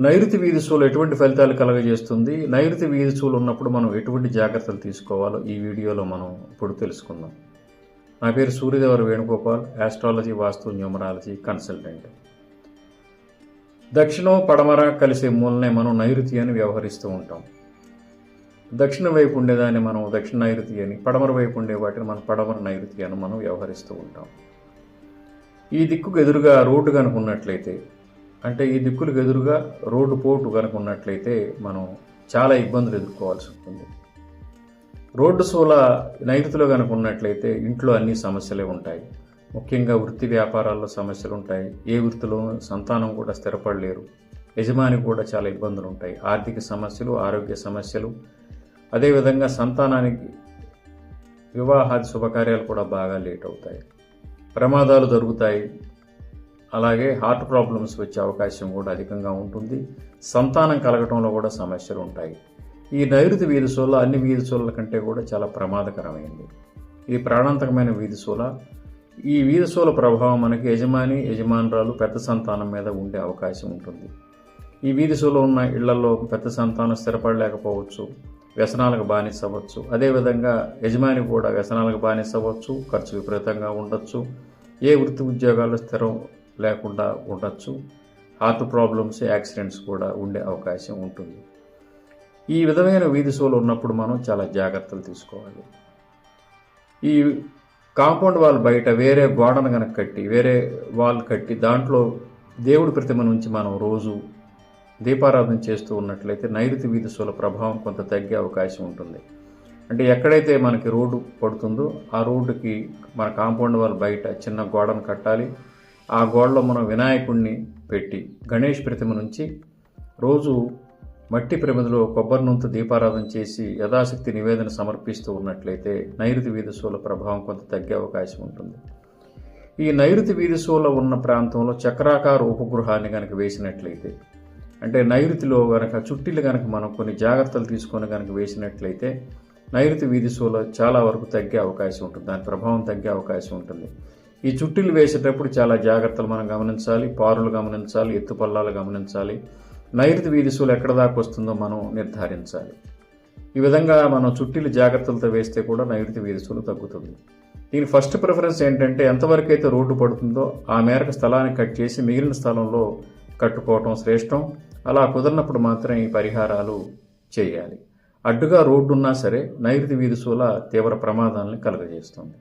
నైరుతి వీధి సోల ఎటువంటి ఫలితాలు కలగజేస్తుంది, నైరుతి వీధి సోల ఉన్నప్పుడు మనం ఎటువంటి జాగ్రత్తలు తీసుకోవాలో ఈ వీడియోలో మనం ఇప్పుడు తెలుసుకుందాం. నా పేరు సూర్యదేవర వేణుగోపాల్, ఆస్ట్రాలజీ, వాస్తు, న్యూమరాలజీ కన్సల్టెంట్. దక్షిణం పడమర కలిసే మూలనే మనం నైరుతి అని వ్యవహరిస్తూ ఉంటాం. దక్షిణ వైపు ఉండేదాన్ని మనం దక్షిణ నైరుతి అని, పడమర వైపు ఉండే వాటిని మనం పడమర నైరుతి అని మనం వ్యవహరిస్తూ ఉంటాం. ఈ దిక్కుకు ఎదురుగా రోడ్డు కనుక ఉన్నట్లయితే, అంటే ఈ దిక్కులకు ఎదురుగా రోడ్డు పోటు కనుక ఉన్నట్లయితే మనం చాలా ఇబ్బందులు ఎదుర్కోవాల్సి ఉంటుంది. రోడ్డు సోల నైరుతిలో కనుక ఉన్నట్లయితే ఇంట్లో అన్ని సమస్యలే ఉంటాయి. ముఖ్యంగా వృత్తి వ్యాపారాల్లో సమస్యలు ఉంటాయి. ఏ వృత్తిలోనూ సంతానం కూడా స్థిరపడలేరు. యజమాని కూడా చాలా ఇబ్బందులు ఉంటాయి. ఆర్థిక సమస్యలు, ఆరోగ్య సమస్యలు, అదేవిధంగా సంతానానికి వివాహాది శుభకార్యాలు కూడా బాగా లేట్ అవుతాయి. ప్రమాదాలు జరుగుతాయి. అలాగే హార్ట్ ప్రాబ్లమ్స్ వచ్చే అవకాశం కూడా అధికంగా ఉంటుంది. సంతానం కలగటంలో కూడా సమస్యలు ఉంటాయి. ఈ నైరుతి వీధి సోల అన్ని వీధి సోలల కంటే కూడా చాలా ప్రమాదకరమైంది. ఇది ప్రాణాంతకమైన వీధి సోల. ఈ వీధి సోల ప్రభావం మనకి యజమాని, యజమానురాలు, పెద్ద సంతానం మీద ఉండే అవకాశం ఉంటుంది. ఈ వీధి సోల ఉన్న ఇళ్లలో పెద్ద సంతానం స్థిరపడలేకపోవచ్చు, వ్యసనాలకు బానిసవచ్చు. అదేవిధంగా యజమాని కూడా వ్యసనాలకు బానిసవచ్చు, ఖర్చు విపరీతంగా ఉండొచ్చు, ఏ వృత్తి ఉద్యోగాల్లో స్థిరం లేకుండా ఉండొచ్చు, హార్ట్ ప్రాబ్లమ్స్, యాక్సిడెంట్స్ కూడా ఉండే అవకాశం ఉంటుంది. ఈ విధమైన వీధి సోల ఉన్నప్పుడు మనం చాలా జాగ్రత్తలు తీసుకోవాలి. ఈ కాంపౌండ్ వాల్ బయట వేరే గోడను కనుక కట్టి, వేరే వాల్ కట్టి దాంట్లో దేవుడి ప్రతిమ నుంచి మనం రోజు దీపారాధన చేస్తూ ఉన్నట్లయితే నైరుతి వీధి సోల ప్రభావం కొంత తగ్గే అవకాశం ఉంటుంది. అంటే ఎక్కడైతే మనకి రోడ్డు పడుతుందో ఆ రోడ్డుకి మన కాంపౌండ్ వాల్ బయట చిన్న గోడను కట్టాలి. ఆ గోడలో మనం వినాయకుడిని పెట్టి గణేష్ ప్రతిమ నుంచి రోజు మట్టి ప్రమిదలో కొబ్బరి నూనెతో దీపారాధన చేసి యథాశక్తి నివేదన సమర్పిస్తూ ఉన్నట్లయితే నైరుతి వీధి సోల ప్రభావం కొంత తగ్గే అవకాశం ఉంటుంది. ఈ నైరుతి వీధి సోల ఉన్న ప్రాంతంలో చక్రాకార ఉపగృహాన్ని కనుక వేసినట్లయితే, అంటే నైరుతిలో కనుక చుట్టిలు కనుక మనం కొన్ని జాగ్రత్తలు తీసుకొని కనుక వేసినట్లయితే నైరుతి వీధి సోల చాలా వరకు తగ్గే అవకాశం ఉంటుంది. దాని ప్రభావం తగ్గే అవకాశం ఉంటుంది. ఈ చుట్టిలు వేసేటప్పుడు చాలా జాగ్రత్తలు మనం గమనించాలి. పారులు గమనించాలి, ఎత్తుపల్లాలు గమనించాలి. నైరుతి వీధి సోల ఎక్కడ దాకా వస్తుందో మనం నిర్ధారించాలి. ఈ విధంగా మనం చుట్టిలు జాగ్రత్తలతో వేస్తే కూడా నైరుతి వీధి సోల తగ్గుతుంది. దీని ఫస్ట్ ప్రిఫరెన్స్ ఏంటంటే ఎంతవరకు అయితే రోడ్డు పడుతుందో ఆ మేరకు స్థలాన్ని కట్ చేసి మిగిలిన స్థలంలో కట్టుకోవటం శ్రేష్టం. అలా కుదిరినప్పుడు మాత్రం ఈ పరిహారాలు చేయాలి. అడ్డుగా రోడ్డు ఉన్నా సరే నైరుతి వీధి సోల తీవ్ర ప్రమాదాలను కలుగజేస్తుంది.